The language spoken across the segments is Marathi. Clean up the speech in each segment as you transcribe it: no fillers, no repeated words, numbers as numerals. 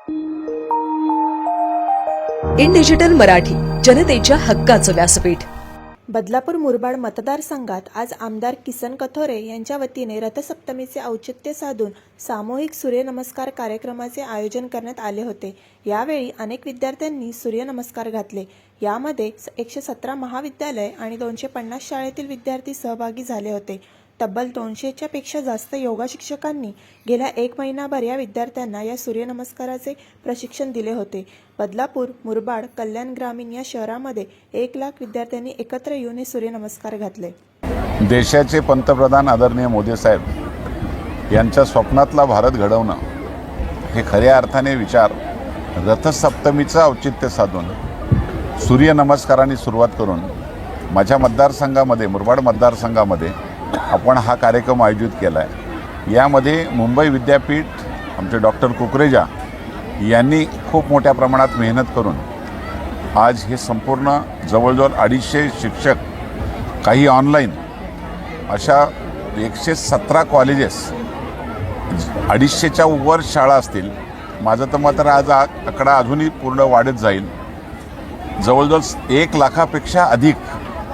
इन डिजिटल मराठी, जनतेच्या हक्काचं व्यासपीठ। बदलापूर मुरबाड मतदारसंघात आज आमदार किसन कथोरे यांच्या वतीने रथसप्तमीचे औचित्य साधून सामूहिक सूर्यनमस्कार कार्यक्रमाचे आयोजन करण्यात आले होते। यावेळी अनेक विद्यार्थ्यांनी सूर्यनमस्कार घातले। यामध्ये 117 महाविद्यालय आणि 250 शाळेतील विद्यार्थी सहभागी झाले होते। तब्बल 200च्या पेक्षा जास्त योगा शिक्षकांनी गेल्या 1 महिनाभर या विद्यार्थ्यांना या सूर्यनमस्काराचे प्रशिक्षण दिले होते। बदलापूर, मुरबाड, कल्याण ग्रामीण या शहरामध्ये 1 लाख विद्यार्थ्यांनी एकत्र येऊन हे सूर्यनमस्कार घातले। देशाचे पंतप्रधान आदरणीय मोदी साहेब यांच्या स्वप्नातला भारत घडवणं हे खऱ्या अर्थाने विचार रथसप्तमीचं औचित्य साधून सूर्यनमस्कारांनी सुरुवात करून माझ्या मतदारसंघामध्ये, मुरबाड मतदारसंघामध्ये आपण हा कार्यक्रम आयोजित केला आहे। यामध्ये मुंबई विद्यापीठ, आमचे डॉक्टर कुकरेजा यांनी खूप मोठ्या प्रमाणात मेहनत करून आज हे संपूर्ण जवळजवळ 250 शिक्षक, काही ऑनलाईन, अशा 117 कॉलेजेस, 250च्या वर शाळा असतील। माझं तर मत आज आकडा अजूनही पूर्ण वाढत जाईल। जवळजवळ 1 लाखापेक्षा अधिक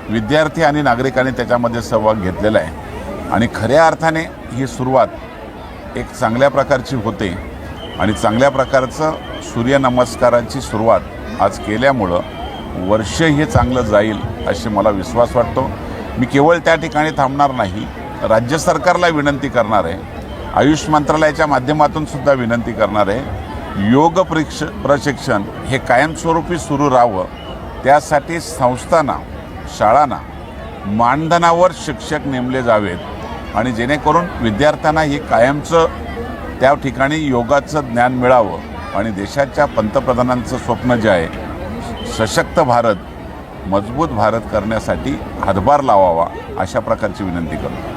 विद्यार्थी आणि नागरिकांनी त्याच्यामध्ये सहभाग घेतलेला आहे आणि खऱ्या अर्थाने ही सुरुवात एक चांगल्या प्रकारची होते आणि चांगल्या प्रकारचं सूर्यनमस्काराची सुरुवात आज केल्यामुळं वर्ष हे चांगलं जाईल असे मला विश्वास वाटतो। मी केवळ त्या ठिकाणी थांबणार नाही, राज्य सरकारला विनंती करणार आहे, आयुष मंत्रालयाच्या माध्यमातून सुद्धा विनंती करणार आहे, योग प्रशिक्षण हे कायमस्वरूपी सुरू राहावं, त्यासाठी संस्थांना, शाळांना मानधनावर शिक्षक नेमले जावेत आणि जेणेकरून विद्यार्थ्यांना हे कायमचं त्या ठिकाणी योगाचं ज्ञान मिळावं आणि देशाच्या पंतप्रधानांचं स्वप्न जे आहे सशक्त भारत, मजबूत भारत करण्यासाठी हातभार लावावा, अशा प्रकारची विनंती करतो।